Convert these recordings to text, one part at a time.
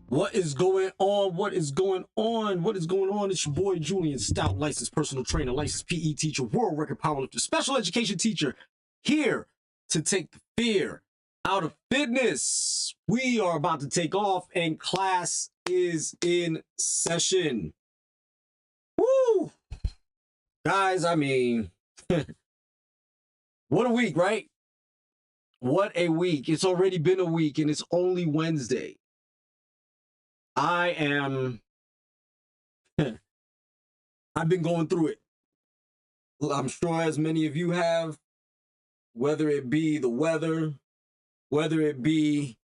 What is going on? What is going on? What is going on? It's your boy Julien, Stoutt, licensed personal trainer, licensed PE teacher, world record powerlifter, special education teacher, here to take the fear out of fitness. We are about to take off and class is in session. Woo! Guys, I mean, what a week, right? What a week. It's already been a week and it's only Wednesday. I've been going through it. I'm sure as many of you have, whether it be the weather, whether it be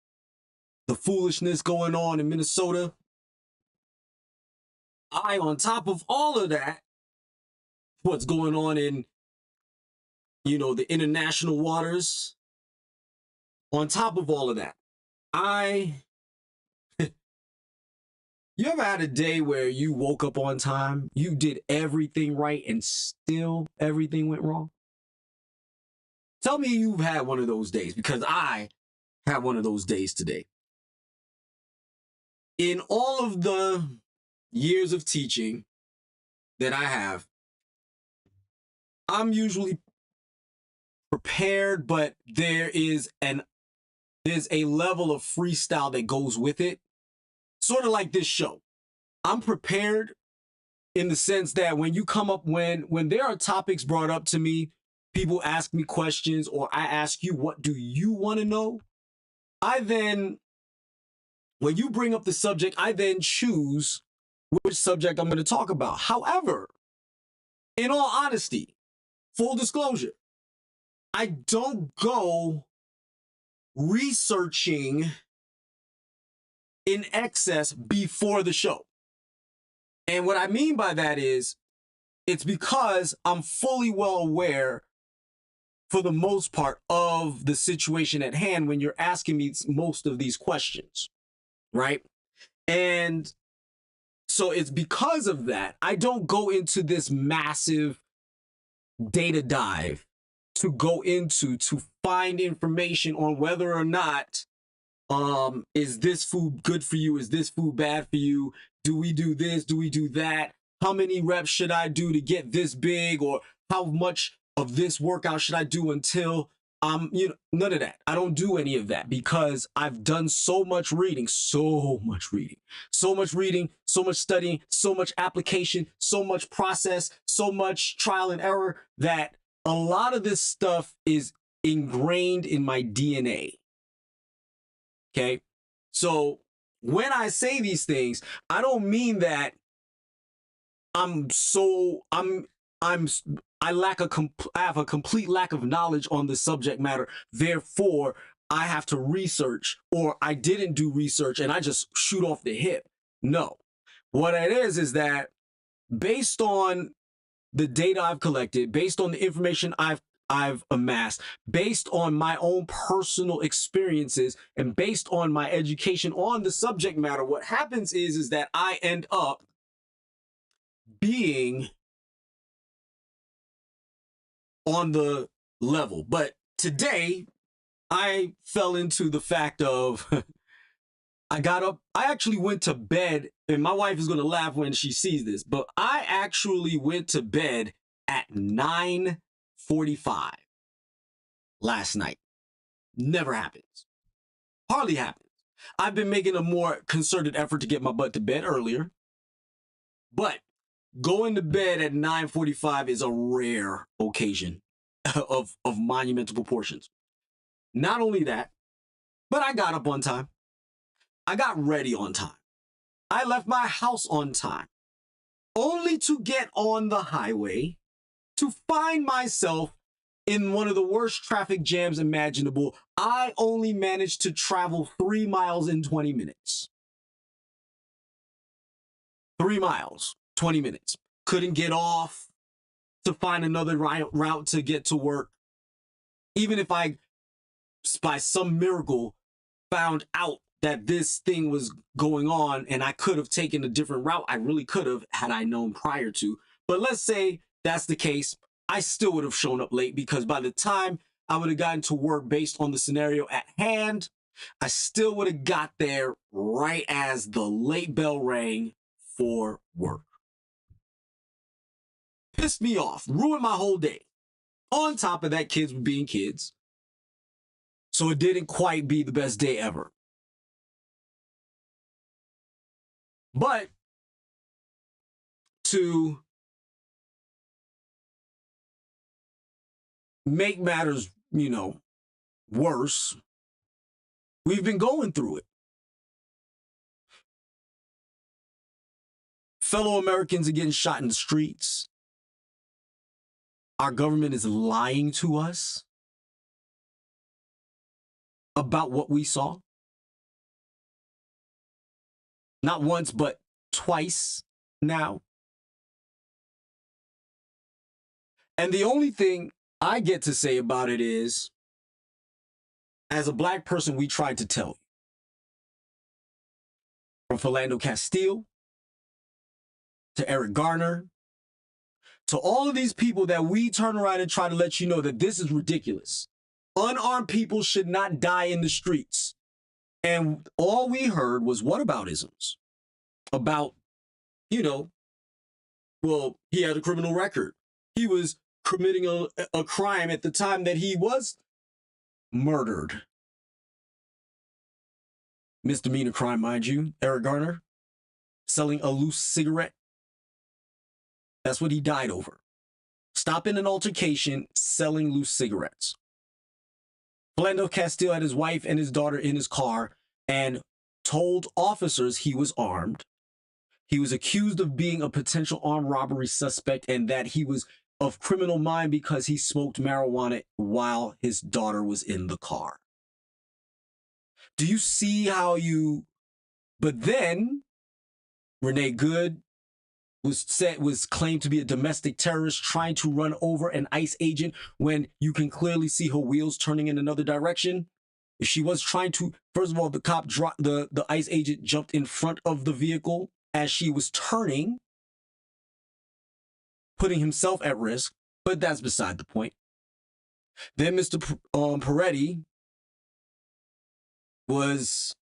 the foolishness going on in Minnesota. On top of all of that, what's going on in, the international waters, on top of all of that, you ever had a day where you woke up on time, you did everything right, and still everything went wrong? Tell me you've had one of those days, because I had one of those days today. In all of the years of teaching that I have, I'm usually prepared, but there's a level of freestyle that goes with it. Sort of like this show. I'm prepared in the sense that when you come up, when there are topics brought up to me, people ask me questions, or I ask you, what do you want to know? When you bring up the subject, I then choose which subject I'm going to talk about. However, in all honesty, full disclosure, I don't go researching in excess before the show. And what I mean by that is, it's because I'm fully well aware, for the most part, of the situation at hand when you're asking me most of these questions, right? And so it's because of that, I don't go into this massive data dive to find information on whether or not is this food good for you? Is this food bad for you? Do we do this? Do we do that? How many reps should I do to get this big? Or how much of this workout should I do until none of that. I don't do any of that because I've done so much reading, so much studying, so much application, so much process, so much trial and error, that a lot of this stuff is ingrained in my DNA. Okay, so when I say these things, I don't mean that I have a complete lack of knowledge on the subject matter. Therefore, I have to research, or I didn't do research and I just shoot off the hip. No, what it is that based on the data I've collected, based on the information I've amassed, based on my own personal experiences, and based on my education on the subject matter, what happens is that I end up being on the level. But today, I fell into the fact of, I got up, I actually went to bed, and my wife is going to laugh when she sees this, but I actually went to bed at 9:45 last night. Never happens. Hardly happens. I've been making a more concerted effort to get my butt to bed earlier, but going to bed at 9:45 is a rare occasion of monumental proportions. Not only that, but I got up on time. I got ready on time. I left my house on time, only to get on the highway to find myself in one of the worst traffic jams imaginable. I only managed to travel 3 miles in 20 minutes. 3 miles, 20 minutes. Couldn't get off to find another route to get to work. Even if I, by some miracle, found out that this thing was going on and I could have taken a different route, I really could have, had I known prior to. But let's say that's the case, I still would have shown up late, because by the time I would have gotten to work based on the scenario at hand, I still would have got there right as the late bell rang for work. Pissed me off, ruined my whole day. On top of that, kids were being kids. So it didn't quite be the best day ever. But to make matters, worse, we've been going through it. Fellow Americans are getting shot in the streets. Our government is lying to us about what we saw. Not once, but twice now. And the only thing I get to say about it is, as a black person, we tried to tell you. From Philando Castile to Eric Garner, to all of these people that we turn around and try to let you know that this is ridiculous. Unarmed people should not die in the streets. And all we heard was whataboutisms about, well, he had a criminal record. He was committing a crime at the time that he was murdered. Misdemeanor crime, mind you. Eric Garner selling a loose cigarette. That's what he died over. Stopping an altercation, selling loose cigarettes. Philando Castile had his wife and his daughter in his car and told officers he was armed. He was accused of being a potential armed robbery suspect and that he was of criminal mind because he smoked marijuana while his daughter was in the car. Do you see how you... But then Renee Good was claimed to be a domestic terrorist trying to run over an ICE agent when you can clearly see her wheels turning in another direction. If she was trying to, first of all, the cop dropped, the ICE agent jumped in front of the vehicle as she was turning, putting himself at risk, but that's beside the point. Then Mr. Peretti was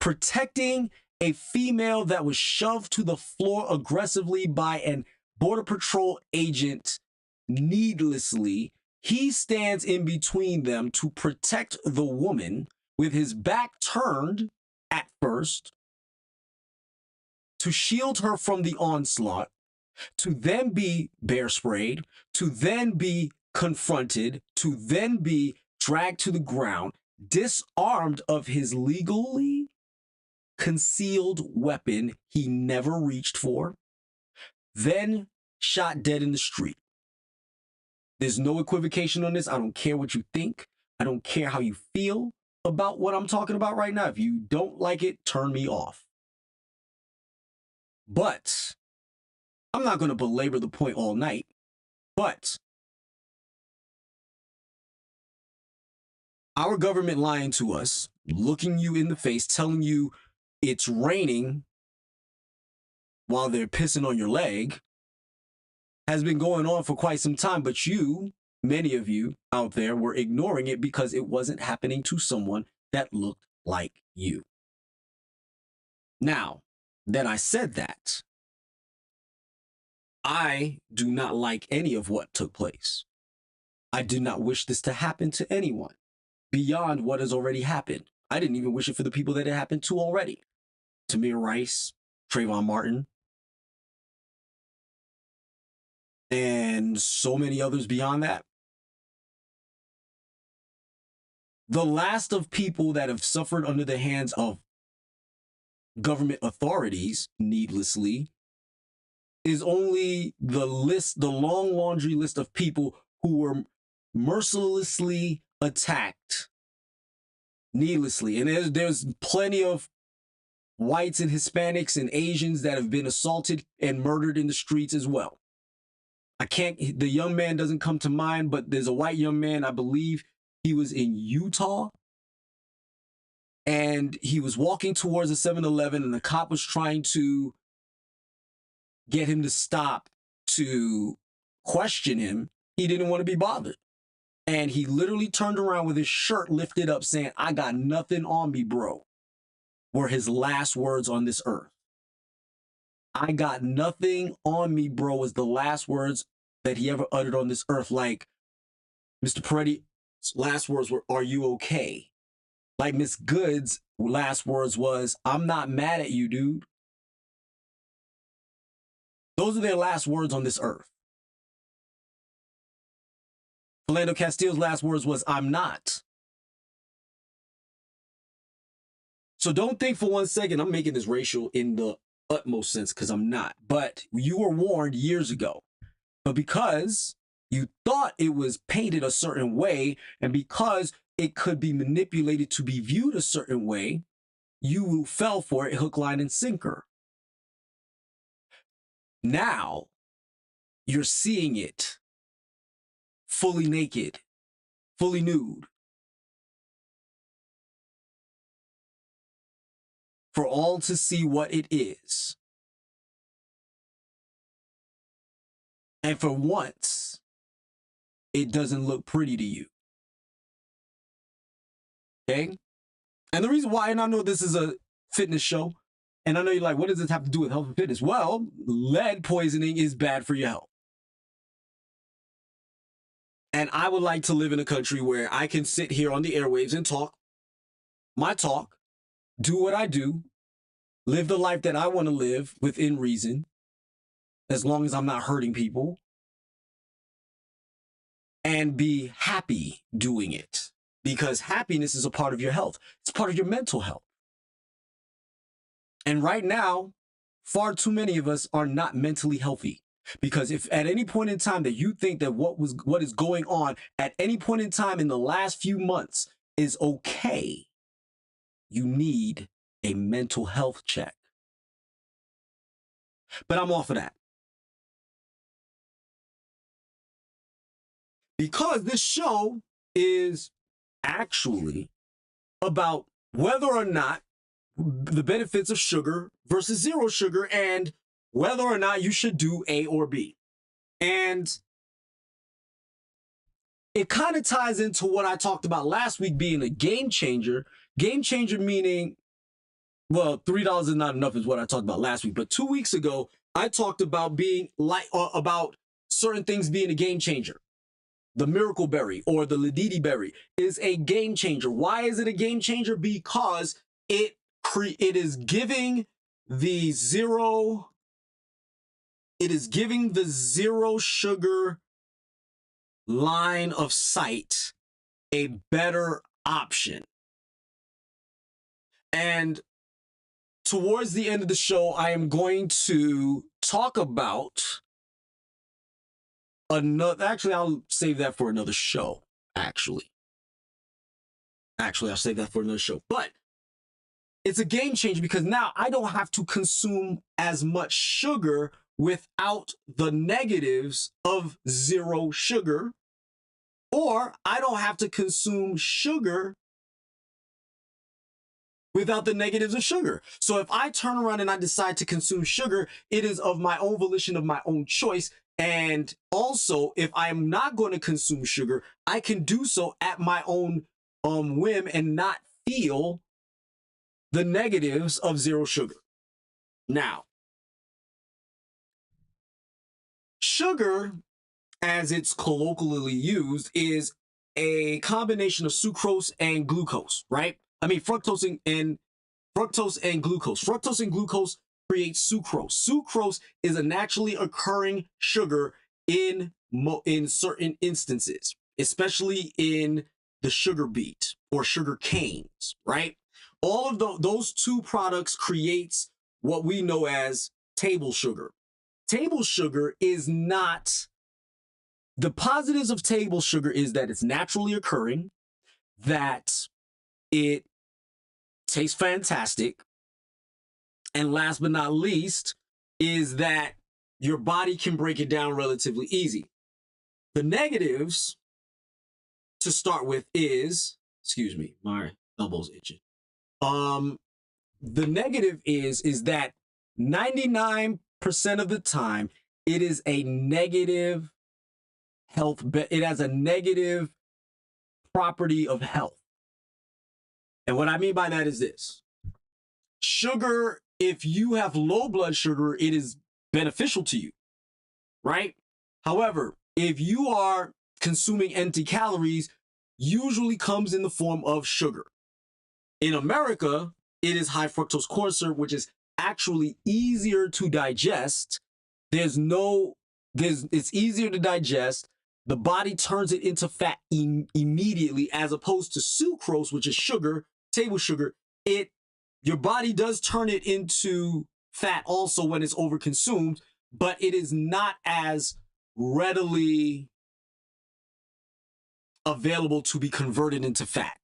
protecting a female that was shoved to the floor aggressively by an Border Patrol agent needlessly. He stands in between them to protect the woman with his back turned at first to shield her from the onslaught, to then be bear sprayed, to then be confronted, to then be dragged to the ground, disarmed of his legally concealed weapon he never reached for, then shot dead in the street. There's no equivocation on this. I don't care what you think. I don't care how you feel about what I'm talking about right now. If you don't like it, turn me off. But I'm not going to belabor the point all night. But our government lying to us, looking you in the face, telling you it's raining while they're pissing on your leg, has been going on for quite some time, but you, many of you out there, were ignoring it because it wasn't happening to someone that looked like you. Now, that I said that, I do not like any of what took place. I do not wish this to happen to anyone beyond what has already happened. I didn't even wish it for the people that it happened to already. Tamir Rice, Trayvon Martin, and so many others beyond that. The last of people that have suffered under the hands of government authorities needlessly is only the long laundry list of people who were mercilessly attacked needlessly. And there's plenty of whites and Hispanics and Asians that have been assaulted and murdered in the streets as well. The young man doesn't come to mind, but there's a white young man, I believe he was in Utah, and he was walking towards a 7-Eleven, and the cop was trying to get him to stop to question him. He didn't want to be bothered. And he literally turned around with his shirt lifted up saying, "I got nothing on me, bro," were his last words on this earth. "I got nothing on me, bro," was the last words that he ever uttered on this earth. Like Mr. Peretti's last words were, "Are you okay?" Like Miss Good's last words was, "I'm not mad at you, dude." Those are their last words on this earth. Philando Castile's last words was, "I'm not." So don't think for one second I'm making this racial in the utmost sense, because I'm not. But you were warned years ago. But because you thought it was painted a certain way, and because it could be manipulated to be viewed a certain way, you fell for it hook, line, and sinker. Now you're seeing it fully naked, fully nude, for all to see what it is. And for once, it doesn't look pretty to you. Okay? And the reason why, and I know this is a fitness show, and I know you're like, what does this have to do with health and fitness? Well, lead poisoning is bad for your health. And I would like to live in a country where I can sit here on the airwaves and talk my talk, do what I do, live the life that I want to live within reason, as long as I'm not hurting people, and be happy doing it. Because happiness is a part of your health. It's part of your mental health. And right now, far too many of us are not mentally healthy. Because if at any point in time that you think that what is going on at any point in time in the last few months is okay, you need a mental health check. But I'm off of that. Because this show is actually about whether or not the benefits of sugar versus zero sugar, and whether or not you should do A or B. And it kind of ties into what I talked about last week being a game changer. Game changer meaning, well, $3 is not enough is what I talked about last week. But 2 weeks ago, I talked about being about certain things being a game changer. The miracle berry or the ladidi berry is a game changer. Why is it a game changer? Because it is giving the zero sugar line of sight a better option. And towards the end of the show, I am going to talk about another, actually, I'll save that for another show, Actually, I'll save that for another show. But it's a game changer because now I don't have to consume as much sugar without the negatives of zero sugar, or I don't have to consume sugar without the negatives of sugar. So if I turn around and I decide to consume sugar, it is of my own volition, of my own choice. And also, if I am not going to consume sugar, I can do so at my own whim and not feel the negatives of zero sugar. Now, sugar, as it's colloquially used, is a combination of sucrose and glucose, right? I mean, fructose and glucose. Fructose and glucose creates sucrose. Sucrose is a naturally occurring sugar in certain instances, especially in the sugar beet or sugar canes, right? All of those two products creates what we know as table sugar. Table sugar is not, the positives of table sugar is that it's naturally occurring, that it tastes fantastic, and last but not least is that your body can break it down relatively easy. The negatives to start with is, excuse me, my elbow's itching. The negative is that 99% of the time it is a negative health, it has a negative property of health. And what I mean by that is this. Sugar, if you have low blood sugar, it is beneficial to you, right? However, if you are consuming empty calories, usually comes in the form of sugar. In America, it is high fructose corn syrup, which is actually easier to digest. It's easier to digest. The body turns it into fat immediately, as opposed to sucrose, which is sugar, table sugar. Your body does turn it into fat also when it's overconsumed, but it is not as readily available to be converted into fat.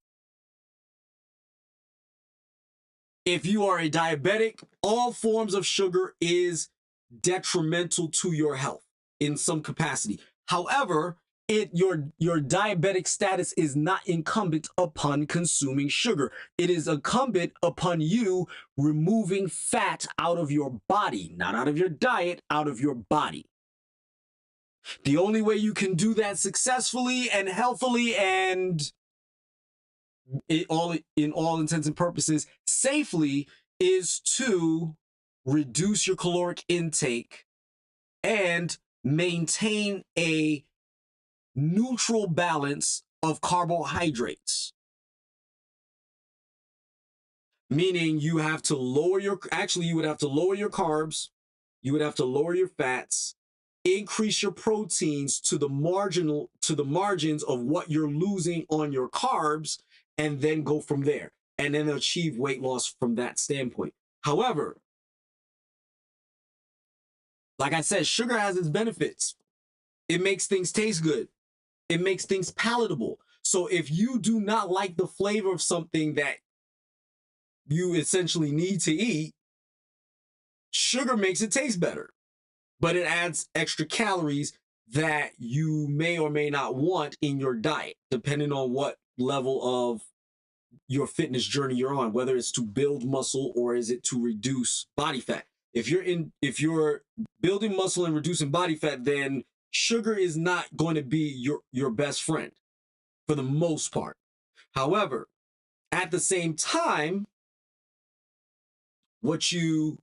If you are a diabetic, all forms of sugar is detrimental to your health in some capacity. However, your diabetic status is not incumbent upon consuming sugar. It is incumbent upon you removing fat out of your body, not out of your diet, out of your body. The only way you can do that successfully and healthily and in all intents and purposes safely is to reduce your caloric intake and maintain a neutral balance of carbohydrates. Meaning you have to lower you would have to lower your carbs, you would have to lower your fats, increase your proteins to the margins of what you're losing on your carbs, and then go from there, and then achieve weight loss from that standpoint. However, like I said, sugar has its benefits. It makes things taste good. It makes things palatable. So if you do not like the flavor of something that you essentially need to eat, sugar makes it taste better, but it adds extra calories that you may or may not want in your diet, depending on what level of your fitness journey you're on, whether it's to build muscle or is it to reduce body fat. If you're building muscle and reducing body fat, then sugar is not going to be your best friend for the most part. However, at the same time, what you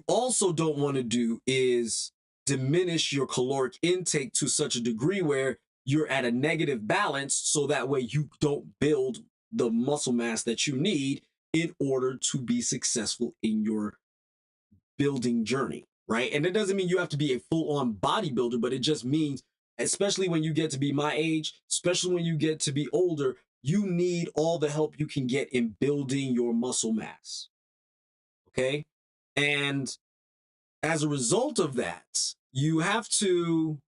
also don't want to do is diminish your caloric intake to such a degree where you're at a negative balance, so that way you don't build the muscle mass that you need in order to be successful in your building journey, right? And it doesn't mean you have to be a full-on bodybuilder, but it just means, especially when you get to be my age, especially when you get to be older, you need all the help you can get in building your muscle mass, okay? And as a result of that, you have to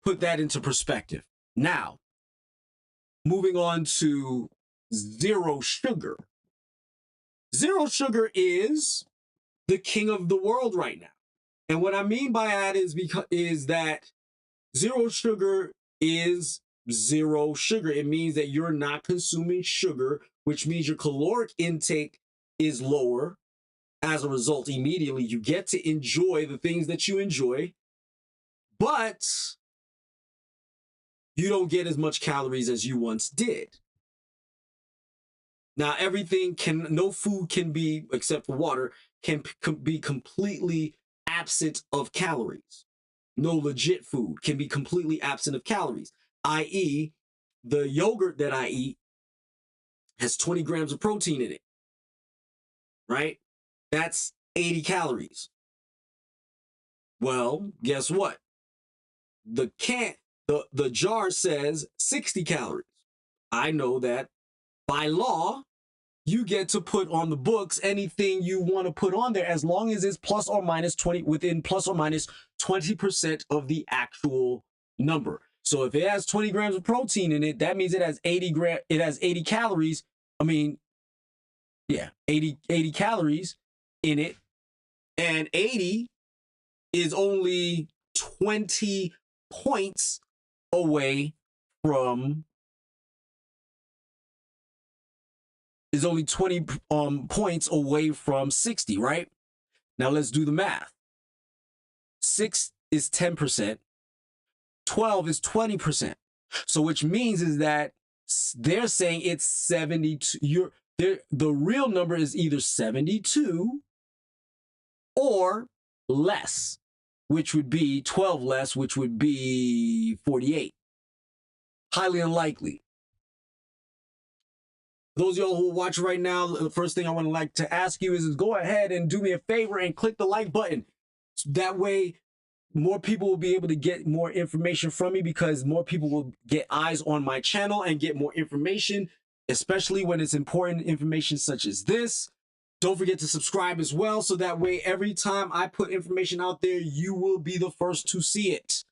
put that into perspective. Now, moving on to zero sugar. Zero sugar is the king of the world right now. And what I mean by that is that zero sugar is zero sugar. It means that you're not consuming sugar, which means your caloric intake is lower. As a result, immediately you get to enjoy the things that you enjoy, but you don't get as much calories as you once did. Now, no food can be, except for water, can be completely absent of calories. No legit food can be completely absent of calories, i.e., the yogurt that I eat has 20 grams of protein in it, right? That's 80 calories. Well, guess what? The jar says 60 calories. I know that by law, you get to put on the books anything you want to put on there, as long as it's plus or minus 20, within plus or minus 20% of the actual number. So if it has 20 grams of protein in it, that means it has 80 calories. I mean, yeah, 80 calories in it, and 80 is only 20 points away from points away from 60, right? Now let's do the math. 6 is 10%, 12 is 20%. So which means is that they're saying it's 72. The real number is either 72 or less, which would be 12 less, which would be 48. Highly unlikely. Those of y'all who watch right now, the first thing I want to like to ask you is go ahead and do me a favor and click the like button. That way, more people will be able to get more information from me, because more people will get eyes on my channel and get more information, especially when it's important information such as this. Don't forget to subscribe as well, so that way every time I put information out there, you will be the first to see it.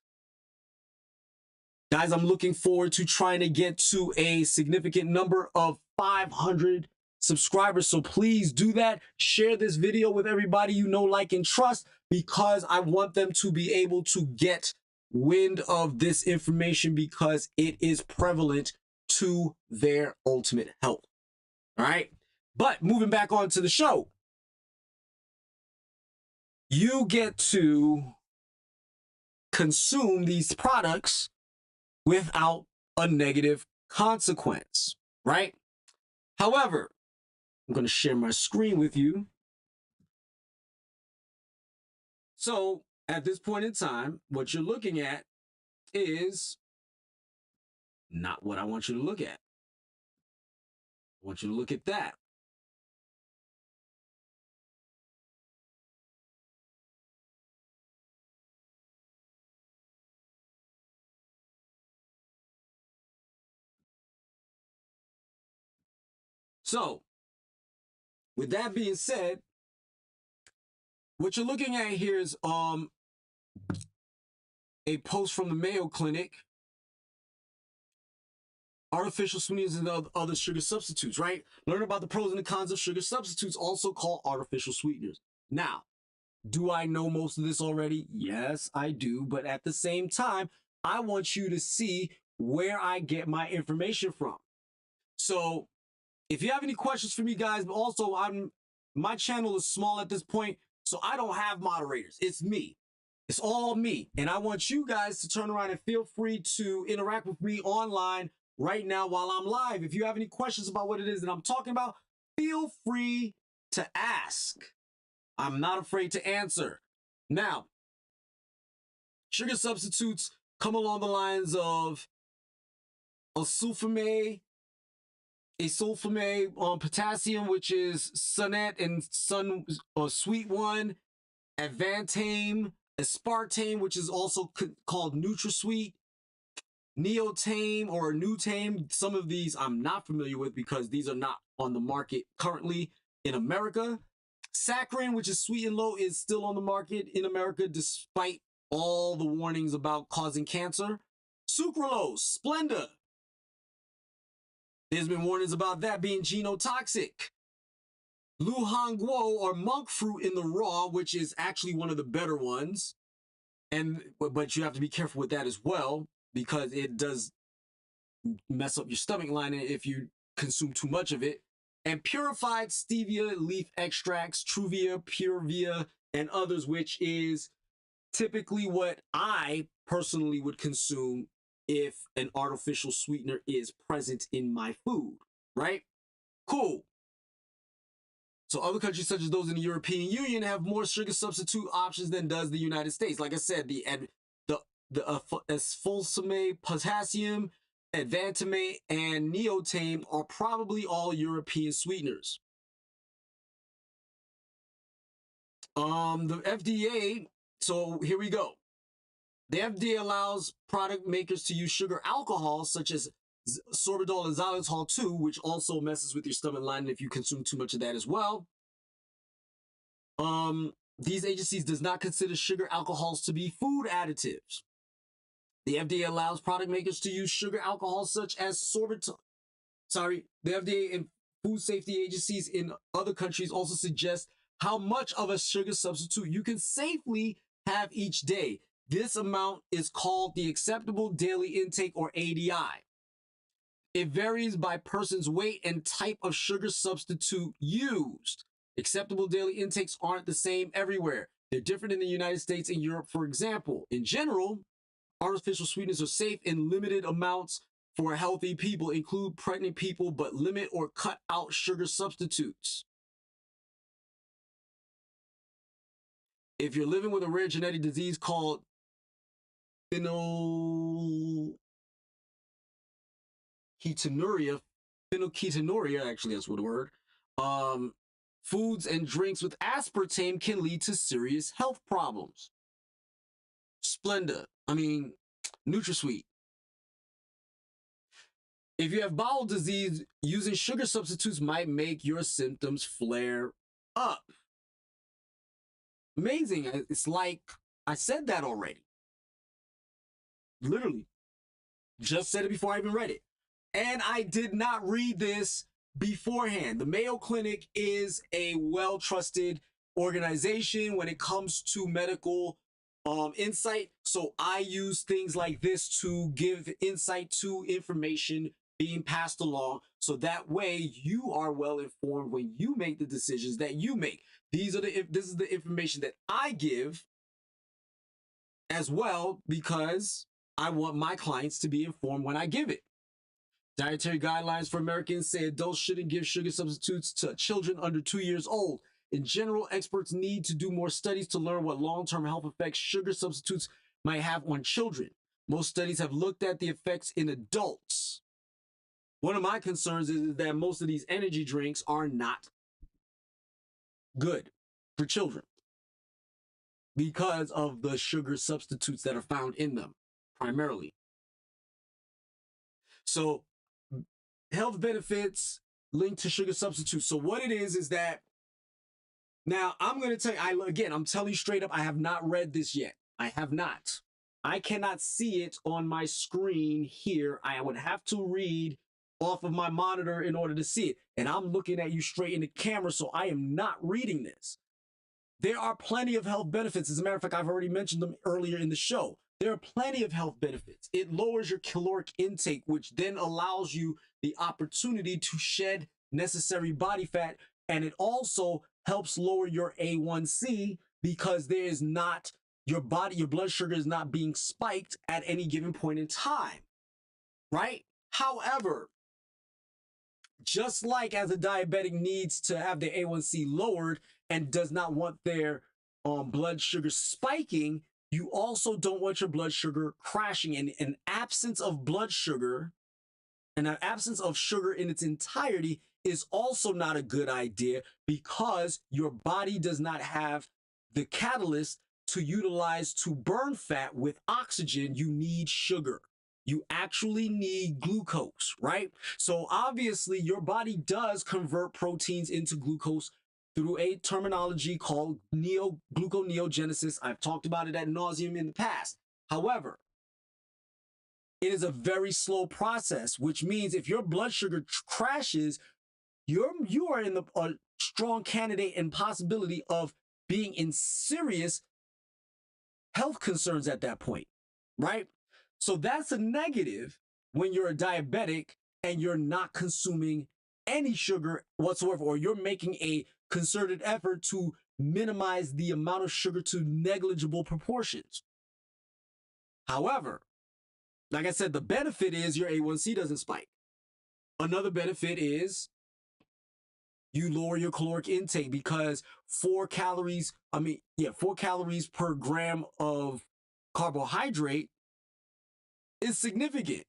Guys, I'm looking forward to trying to get to a significant number of 500 subscribers. So please do that. Share this video with everybody you know, like, and trust, because I want them to be able to get wind of this information, because it is prevalent to their ultimate health. All right. But moving back on to the show, you get to consume these products without a negative consequence, right? However, I'm going to share my screen with you. So at this point in time, what you're looking at is not what I want you to look at. I want you to look at that. So with that being said, what you're looking at here is a post from the Mayo Clinic. Artificial sweeteners and other sugar substitutes, right? Learn about the pros and the cons of sugar substitutes, also called artificial sweeteners. Now, do I know most of this already? Yes, I do. But at the same time, I want you to see where I get my information from. So if you have any questions for me, guys, but also my channel is small at this point, so I don't have moderators. It's me. It's all me. And I want you guys to turn around and feel free to interact with me online right now while I'm live. If you have any questions about what it is that I'm talking about, feel free to ask. I'm not afraid to answer. Now, sugar substitutes come along the lines of sulfame, potassium, which is Sunnet and Sweet One, Advantame, aspartame, which is also called NutraSweet, Neotame or Nutame. Some of these I'm not familiar with because these are not on the market currently in America. Saccharin, which is sweet and low, is still on the market in America despite all the warnings about causing cancer. Sucralose, Splenda. There's been warnings about that being genotoxic. Luhanguo or monk fruit in the raw, which is actually one of the better ones. But you have to be careful with that as well, because it does mess up your stomach lining if you consume too much of it. And purified stevia leaf extracts, Truvia, Purevia, and others, which is typically what I personally would consume if an artificial sweetener is present in my food, right? Cool. So other countries such as those in the European Union have more sugar substitute options than does the United States. Like I said, the sulfame, potassium, Advantame, and Neotame are probably all European sweeteners. The FDA, so here we go. The FDA allows product makers to use sugar alcohols such as sorbitol and xylitol too, which also messes with your stomach lining if you consume too much of that as well. These agencies does not consider sugar alcohols to be food additives. The FDA allows product makers to use sugar alcohols such as sorbitol. The FDA and food safety agencies in other countries also suggest how much of a sugar substitute you can safely have each day. This amount is called the acceptable daily intake, or ADI. It varies by person's weight and type of sugar substitute used. Acceptable daily intakes aren't the same everywhere. They're different in the United States and Europe, for example. In general, artificial sweeteners are safe in limited amounts for healthy people, include pregnant people, but limit or cut out sugar substitutes. If you're living with a rare genetic disease called phenylketonuria, actually that's what the word, foods and drinks with aspartame can lead to serious health problems. NutraSweet. If you have bowel disease, using sugar substitutes might make your symptoms flare up. Amazing. It's like I said that already. Literally. Just said it before I even read it. And I did not read this beforehand. The Mayo Clinic is a well-trusted organization when it comes to medical insight. So I use things like this to give insight to information being passed along, so that way you are well informed when you make the decisions that you make. This is the information that I give as well, because I want my clients to be informed when I give it. Dietary guidelines for Americans say adults shouldn't give sugar substitutes to children under 2 years old. In general, experts need to do more studies to learn what long-term health effects sugar substitutes might have on children. Most studies have looked at the effects in adults. One of my concerns is that most of these energy drinks are not good for children because of the sugar substitutes that are found in them, primarily. So, health benefits linked to sugar substitutes. So what it is that, now I'm going to tell you, again, I'm telling you straight up, I have not read this yet. I have not. I cannot see it on my screen here. I would have to read off of my monitor in order to see it. And I'm looking at you straight in the camera, so I am not reading this. There are plenty of health benefits. As a matter of fact, I've already mentioned them earlier in the show. There are plenty of health benefits. It lowers your caloric intake, which then allows you the opportunity to shed necessary body fat. And it also helps lower your A1C, because there is not, your blood sugar is not being spiked at any given point in time, right? However, just like as a diabetic needs to have their A1C lowered and does not want their blood sugar spiking, you also don't want your blood sugar crashing. And an absence of blood sugar and an absence of sugar in its entirety is also not a good idea, because your body does not have the catalyst to utilize to burn fat with oxygen. You need sugar. You actually need glucose, right? So obviously your body does convert proteins into glucose through a terminology called gluconeogenesis. I've talked about it ad nauseum in the past. However, it is a very slow process, which means if your blood sugar crashes, you are in a strong candidate and possibility of being in serious health concerns at that point, right? So that's a negative when you're a diabetic and you're not consuming any sugar whatsoever, or you're making a concerted effort to minimize the amount of sugar to negligible proportions. However, like I said, the benefit is your A1C doesn't spike. Another benefit is you lower your caloric intake, because 4 calories per gram of carbohydrate is significant.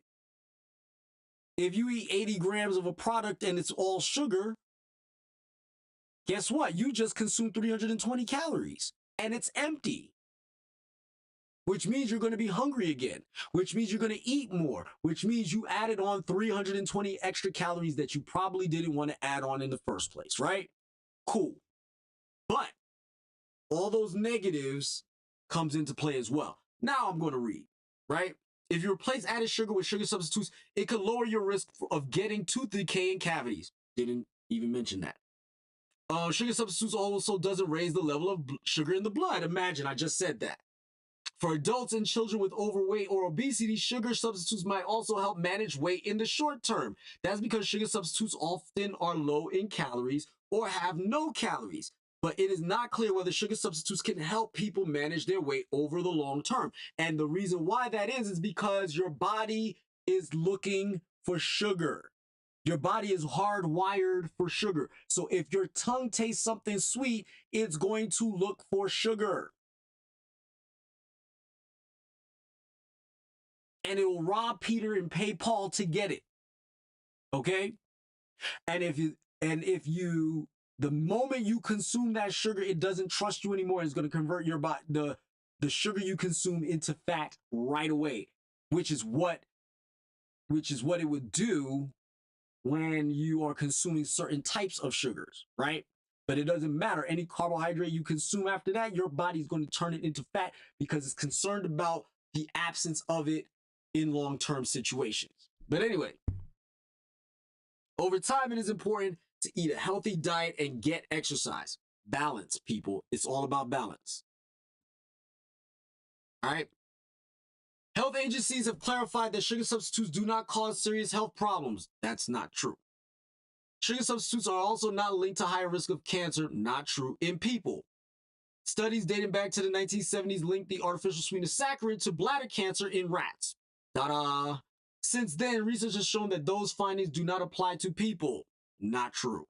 If you eat 80 grams of a product and it's all sugar, guess what? You just consumed 320 calories and it's empty, which means you're going to be hungry again, which means you're going to eat more, which means you added on 320 extra calories that you probably didn't want to add on in the first place, right? Cool. But all those negatives comes into play as well. Now I'm going to read, right? If you replace added sugar with sugar substitutes, it could lower your risk of getting tooth decay and cavities. Didn't even mention that. Sugar substitutes also doesn't raise the level of sugar in the blood. Imagine, I just said that. For adults and children with overweight or obesity, sugar substitutes might also help manage weight in the short term. That's because sugar substitutes often are low in calories or have no calories. but it is not clear whether sugar substitutes can help people manage their weight over the long term. And the reason why that is because your body is looking for sugar. Your body is hardwired for sugar. So if your tongue tastes something sweet, it's going to look for sugar. And it will rob Peter and pay Paul to get it. Okay? And if you the moment you consume that sugar, it doesn't trust you anymore. It's going to convert your body, the sugar you consume into fat right away, which is what it would do when you are consuming certain types of sugars, right? But it doesn't matter. Any carbohydrate you consume after that, your body's going to turn it into fat because it's concerned about the absence of it in long-term situations. But anyway, over time, it is important to eat a healthy diet and get exercise. Balance, people. It's all about balance. All right? Health agencies have clarified that sugar substitutes do not cause serious health problems. That's not true. Sugar substitutes are also not linked to higher risk of cancer. Not true in people. Studies dating back to the 1970s linked the artificial sweetener saccharin to bladder cancer in rats. Ta-da! Since then, research has shown that those findings do not apply to people. Not true.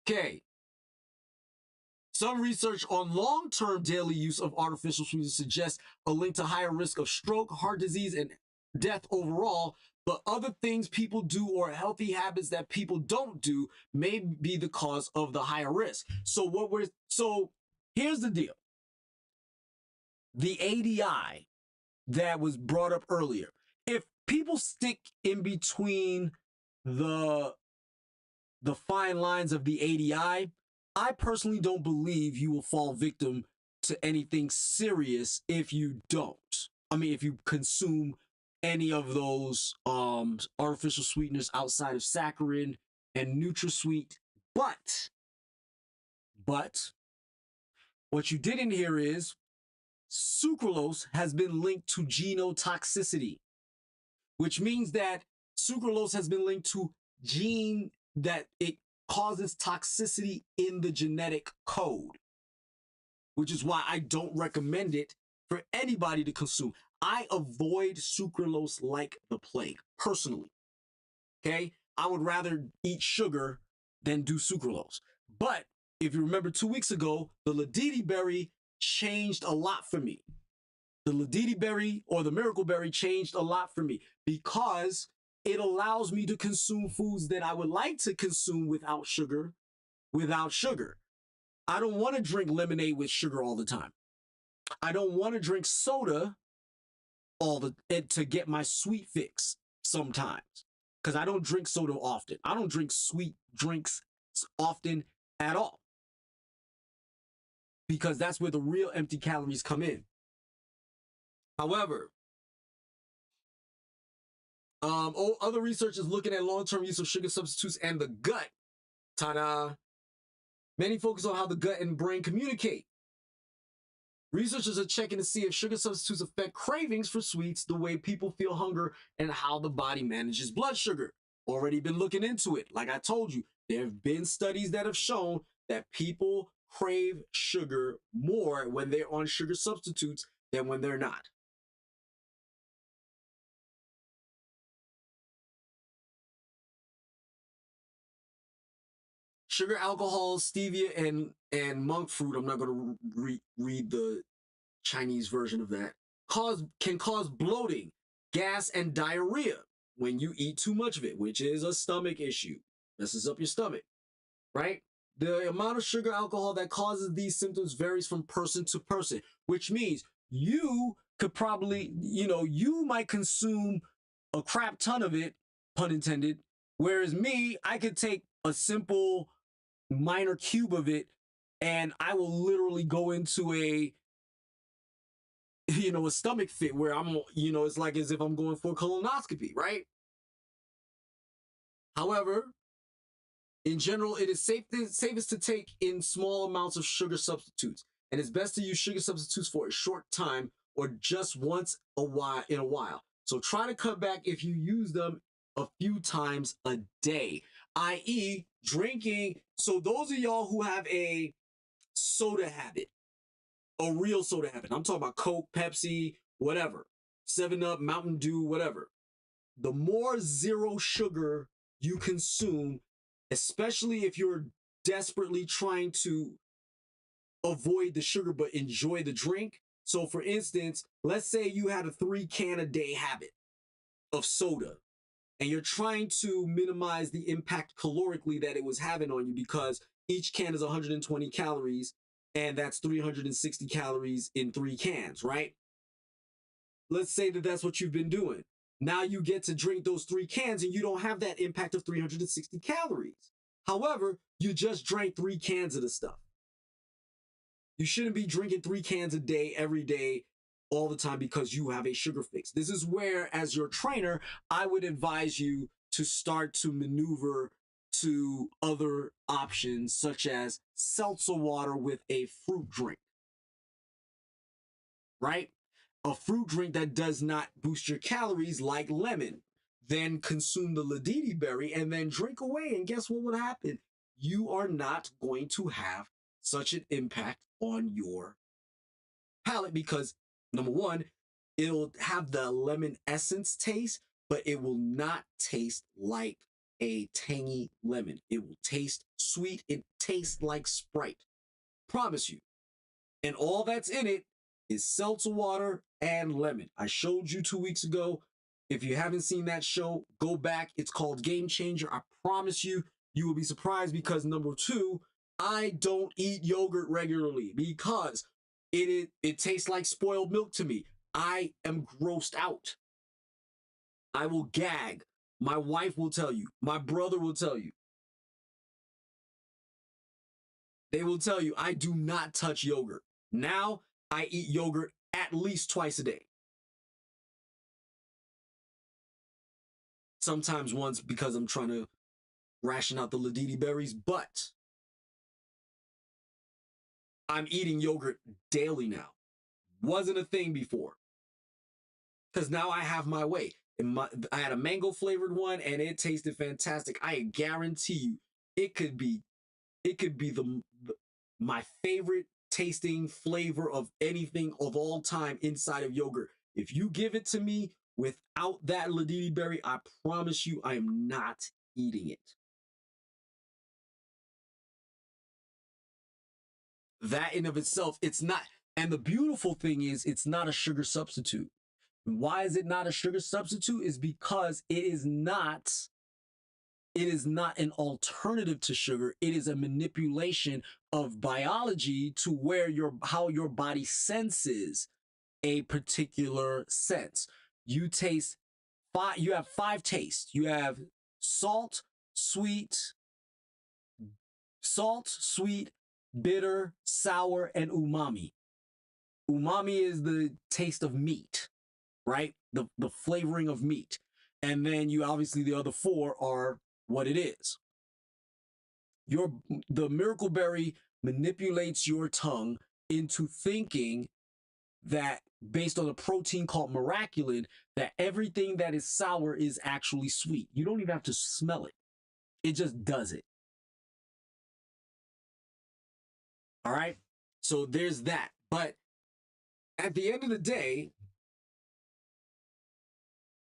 Okay. Some research on long-term daily use of artificial sweeteners suggests a link to higher risk of stroke, heart disease, and death overall, but other things people do or healthy habits that people don't do may be the cause of the higher risk. So here's the deal. The ADI that was brought up earlier. If people stick in between the fine lines of the ADI, I personally don't believe you will fall victim to anything serious if you don't. I mean, if you consume any of those artificial sweeteners outside of saccharin and NutraSweet. But what you didn't hear is sucralose has been linked to genotoxicity, which means that sucralose has been linked to gene that it causes toxicity in the genetic code, which is why I don't recommend it for anybody to consume. I avoid sucralose like the plague, personally. Okay? I would rather eat sugar than do sucralose. But if you remember 2 weeks ago, the ladidi berry changed a lot for me. The ladidi berry or the miracle berry changed a lot for me because it allows me to consume foods that I would like to consume without sugar. I don't want to drink lemonade with sugar all the time. I don't want to drink soda to get my sweet fix sometimes, because I don't drink soda often. I don't drink sweet drinks often at all, because that's where the real empty calories come in. However, other research is looking at long-term use of sugar substitutes and the gut. Ta-da! Many focus on how the gut and brain communicate. Researchers are checking to see if sugar substitutes affect cravings for sweets, the way people feel hunger, and how the body manages blood sugar. Already been looking into it. Like I told you, there have been studies that have shown that people crave sugar more when they're on sugar substitutes than when they're not. Sugar, alcohol, stevia, and monk fruit, I'm not going to read the Chinese version of that, can cause bloating, gas, and diarrhea when you eat too much of it, which is a stomach issue. Messes up your stomach, right? The amount of sugar, alcohol that causes these symptoms varies from person to person, which means you could probably, you might consume a crap ton of it, pun intended, whereas me, I could take a simple minor cube of it and I will literally go into a stomach fit where I'm, it's like as if I'm going for a colonoscopy, right? However, in general, it is safest to take in small amounts of sugar substitutes, and it's best to use sugar substitutes for a short time or just once in a while. So try to cut back if you use them a few times a day, i.e. drinking. So those of y'all who have a soda habit, a real soda habit. I'm talking about Coke, Pepsi, whatever, 7-Up, Mountain Dew, whatever. The more zero sugar you consume, especially if you're desperately trying to avoid the sugar but enjoy the drink. So for instance, let's say you had a 3-can-a-day habit of soda and you're trying to minimize the impact calorically that it was having on you, because each can is 120 calories and that's 360 calories in 3 cans, right? Let's say that that's what you've been doing. Now you get to drink those 3 cans and you don't have that impact of 360 calories. However, you just drank 3 cans of the stuff. You shouldn't be drinking 3 cans a day, every day, all the time, because you have a sugar fix. This is where, as your trainer, I would advise you to start to maneuver to other options, such as seltzer water with a fruit drink, right? A fruit drink that does not boost your calories, like lemon. Then consume the ladidi berry and then drink away. And guess what would happen? You are not going to have such an impact on your palate, because number one, it'll have the lemon essence taste, but it will not taste like a tangy lemon. It will taste sweet. It tastes like Sprite. Promise you. And all that's in it is seltzer water and lemon. I showed you 2 weeks ago. If you haven't seen that show, go back. It's called Game Changer. I promise you, you will be surprised, because number two, I don't eat yogurt regularly because it tastes like spoiled milk to me. I am grossed out. I will gag. My wife will tell you. My brother will tell you. They will tell you I do not touch yogurt. Now I eat yogurt at least twice a day. Sometimes once, because I'm trying to ration out the ladidi berries, but I'm eating yogurt daily now. Wasn't a thing before, because now I have my way. I had a mango flavored one and it tasted fantastic. I guarantee you it could be my favorite tasting flavor of anything of all time inside of yogurt. If you give it to me without that ladidi berry, I promise you I am not eating it. That in of itself, it's not. And the beautiful thing is, it's not a sugar substitute. Why is it not a sugar substitute? Is because it is not an alternative to sugar. It is a manipulation of biology to where how your body senses a particular sense. You have 5 tastes. You have salt, sweet, bitter, sour, and umami. Umami is the taste of meat, right? The flavoring of meat. And then you obviously, the other 4 are what it is. The miracle berry manipulates your tongue into thinking that, based on a protein called miraculin, that everything that is sour is actually sweet. You don't even have to smell it. It just does it. All right? So there's that. But at the end of the day,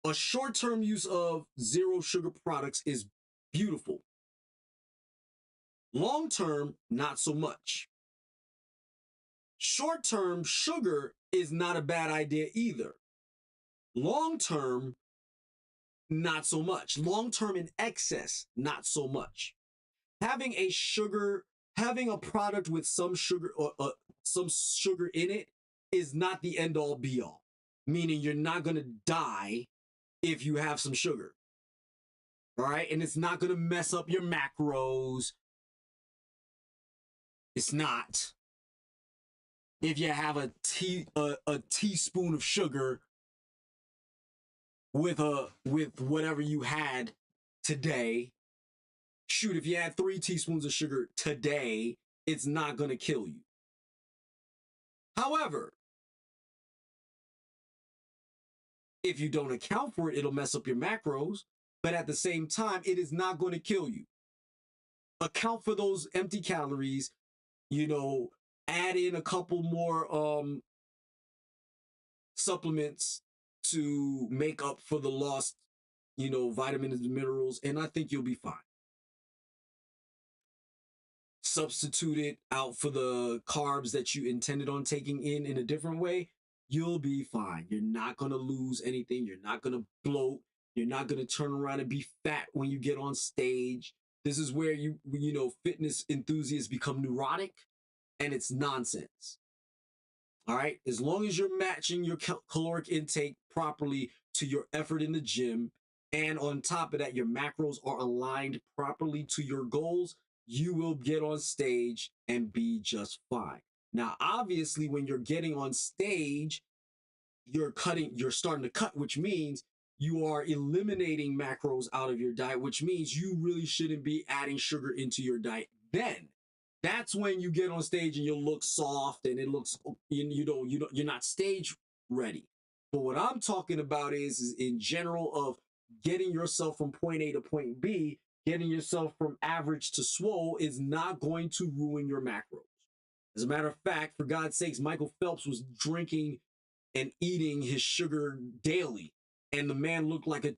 a short-term use of zero sugar products is beautiful. Long-term, not so much. Short-term, sugar is not a bad idea either. Long-term, not so much. Long-term in excess, not so much. Having a product with some sugar or some sugar in it is not the end-all be-all. Meaning you're not going to die if you have some sugar. All right? And it's not going to mess up your macros. It's not. If you have a teaspoon of sugar with whatever you had today, shoot, if you had 3 teaspoons of sugar today, it's not going to kill you. However, if you don't account for it, it'll mess up your macros, but at the same time, it is not going to kill you. Account for those empty calories, add in a couple more supplements to make up for the lost, vitamins and minerals, and I think you'll be fine. Substitute it out for the carbs that you intended on taking in a different way, you'll be fine. You're not going to lose anything. You're not going to bloat. You're not going to turn around and be fat when you get on stage. This is where fitness enthusiasts become neurotic, and it's nonsense. All right? As long as you're matching your caloric intake properly to your effort in the gym, and on top of that, your macros are aligned properly to your goals, you will get on stage and be just fine. Now, obviously, when you're getting on stage, you're starting to cut, which means you are eliminating macros out of your diet, which means you really shouldn't be adding sugar into your diet. Then that's when you get on stage and you'll look soft and it looks, you're not stage ready. But what I'm talking about is in general of getting yourself from point A to point B, getting yourself from average to swole is not going to ruin your macros. As a matter of fact, for God's sakes, Michael Phelps was drinking and eating his sugar daily, and the man looked like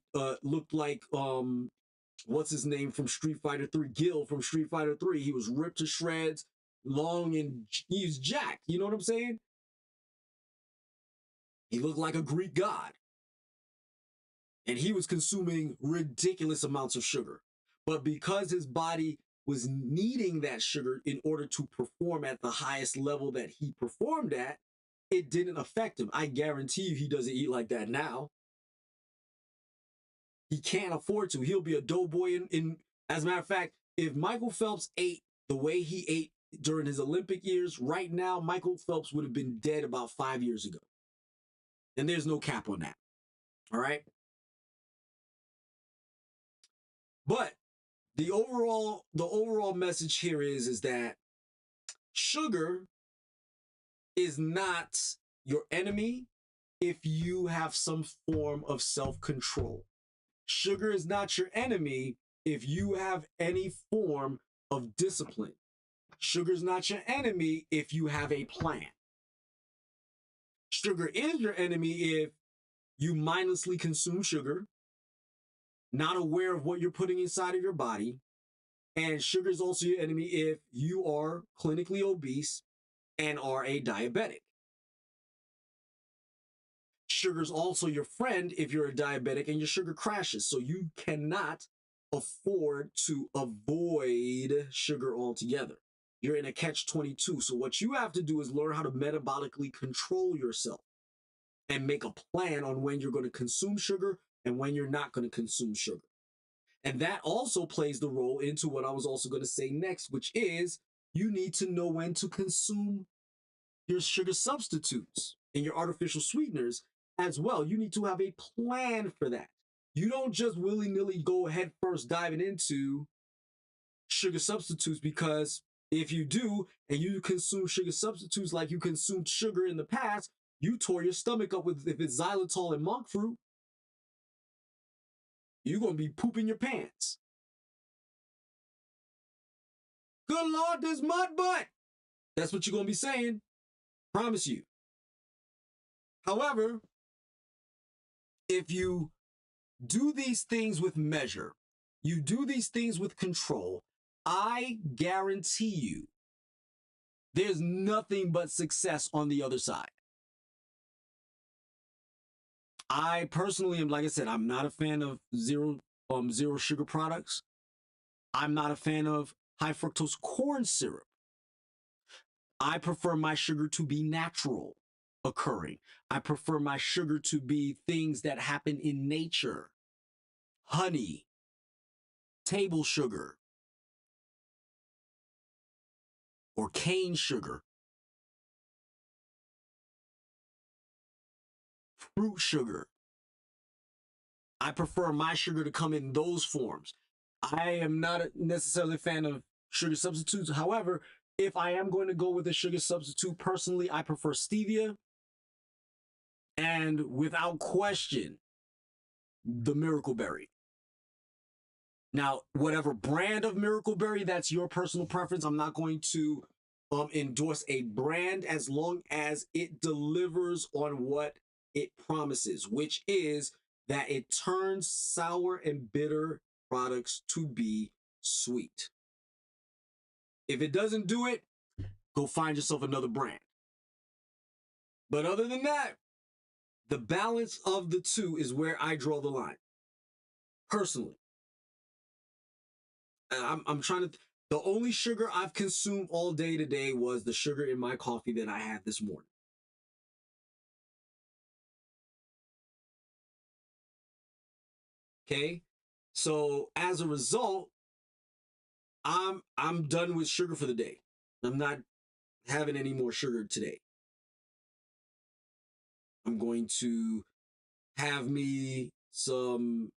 what's his name from Street Fighter 3, Gil from Street Fighter 3. He was ripped to shreds, long, and he was jacked. You know what I'm saying? He looked like a Greek god. And he was consuming ridiculous amounts of sugar. But because his body was needing that sugar in order to perform at the highest level that he performed at, it didn't affect him. I guarantee you he doesn't eat like that now. He can't afford to. He'll be a doughboy as a matter of fact, if Michael Phelps ate the way he ate during his Olympic years, right now, Michael Phelps would have been dead about 5 years ago. And there's no cap on that. All right? But the overall message here is that sugar is not your enemy if you have some form of self-control. Sugar is not your enemy if you have any form of discipline. Sugar is not your enemy if you have a plan. Sugar is your enemy if you mindlessly consume sugar, not aware of what you're putting inside of your body. And sugar is also your enemy if you are clinically obese and are a diabetic. Sugar is also your friend if you're a diabetic and your sugar crashes. So you cannot afford to avoid sugar altogether. You're in a catch-22. So what you have to do is learn how to metabolically control yourself and make a plan on when you're going to consume sugar and when you're not going to consume sugar. And that also plays the role into what I was also going to say next, which is you need to know when to consume your sugar substitutes and your artificial sweeteners as well. You need to have a plan for that. You don't just willy-nilly go head first diving into sugar substitutes, because if you do and you consume sugar substitutes like you consumed sugar in the past, you tore your stomach up with, if it's xylitol and monk fruit, you're going to be pooping your pants. Good Lord, this mud butt. That's what you're going to be saying. Promise you. However, if you do these things with measure, you do these things with control, I guarantee you there's nothing but success on the other side. I personally am, like I said, I'm not a fan of zero sugar products. I'm not a fan of high fructose corn syrup. I prefer my sugar to be natural occurring. I prefer my sugar to be things that happen in nature. Honey, table sugar, or cane sugar, fruit sugar. I prefer my sugar to come in those forms. I am not necessarily a fan of sugar substitutes. However, if I am going to go with a sugar substitute, personally, I prefer stevia. And without question, the Miracle Berry. Now, whatever brand of Miracle Berry, that's your personal preference. I'm not going to endorse a brand as long as it delivers on what it promises, which is that it turns sour and bitter products to be sweet. If it doesn't do it, go find yourself another brand. But other than that, the balance of the two is where I draw the line. Personally. I'm trying to... The only sugar I've consumed all day today was the sugar in my coffee that I had this morning. Okay? So as a result, I'm done with sugar for the day. I'm not having any more sugar today. I'm going to have me some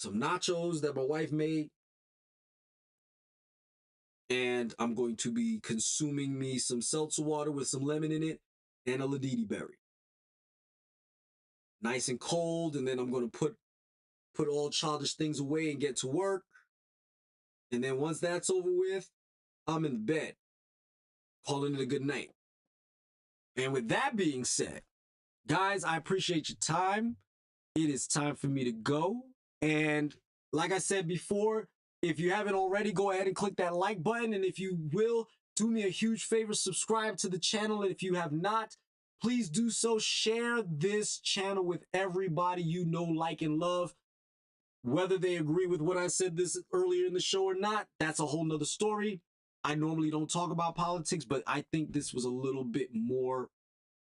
nachos that my wife made. And I'm going to be consuming me some seltzer water with some lemon in it and a ladidi berry. Nice and cold, and then I'm going to put all childish things away and get to work. And then once that's over with, I'm in bed, calling it a good night. And with that being said, guys, I appreciate your time. It is time for me to go. And like I said before, if you haven't already, go ahead and click that like button. And if you will, do me a huge favor, subscribe to the channel. And if you have not, please do so. Share this channel with everybody you know, like, and love. Whether they agree with what I said this earlier in the show or not, that's a whole nother story. I normally don't talk about politics, but I think this was a little bit more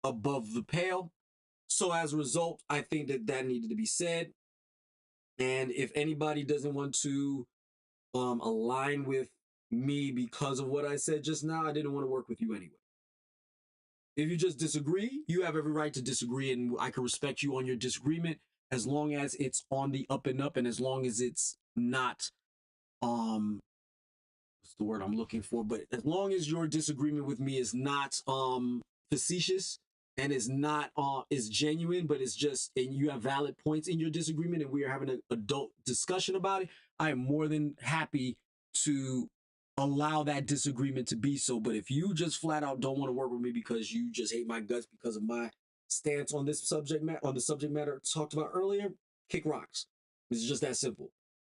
above the pale. So as a result, I think that needed to be said. And if anybody doesn't want to align with me because of what I said just now, I didn't want to work with you anyway. If you just disagree, you have every right to disagree, and I can respect you on your disagreement as long as it's on the up and up, and as long as it's not what's the word I'm looking for, but as long as your disagreement with me is not facetious and is not is genuine, but it's just, and you have valid points in your disagreement, and we are having an adult discussion about it, I am more than happy to allow that disagreement to be so. But if you just flat out don't want to work with me because you just hate my guts because of my stance on this subject matter, on the subject matter talked about earlier, kick rocks. It's just that simple.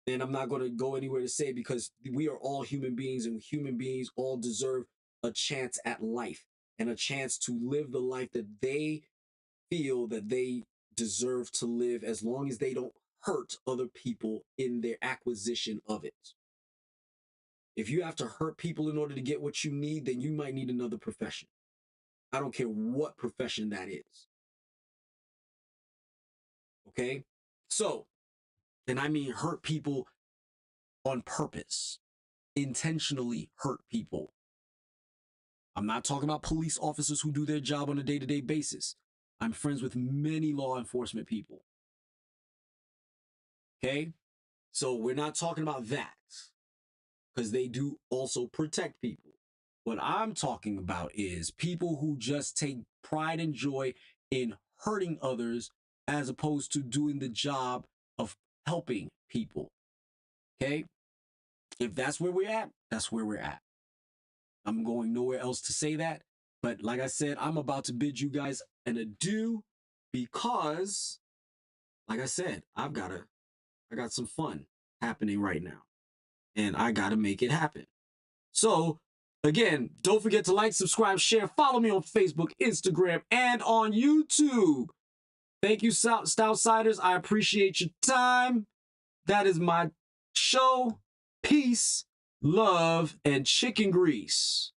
And I'm not going to go anywhere to say, because we are all human beings, and human beings all deserve a chance at life and a chance to live the life that they feel that they deserve to live, as long as they don't hurt other people in their acquisition of it. If you have to hurt people in order to get what you need, then you might need another profession. I don't care what profession that is. Okay? So, and I mean hurt people on purpose, intentionally hurt people. I'm not talking about police officers who do their job on a day-to-day basis. I'm friends with many law enforcement people. Okay? So we're not talking about that, because they do also protect people. What I'm talking about is people who just take pride and joy in hurting others as opposed to doing the job of helping people. Okay? If that's where we're at, that's where we're at. I'm going nowhere else to say that. But like I said, I'm about to bid you guys an adieu, because, like I said, I got some fun happening right now, and I got to make it happen. So again, don't forget to like, subscribe, share, follow me on Facebook, Instagram, and on YouTube. Thank you, Stoutsiders. I appreciate your time. That is my show. Peace, love, and chicken grease.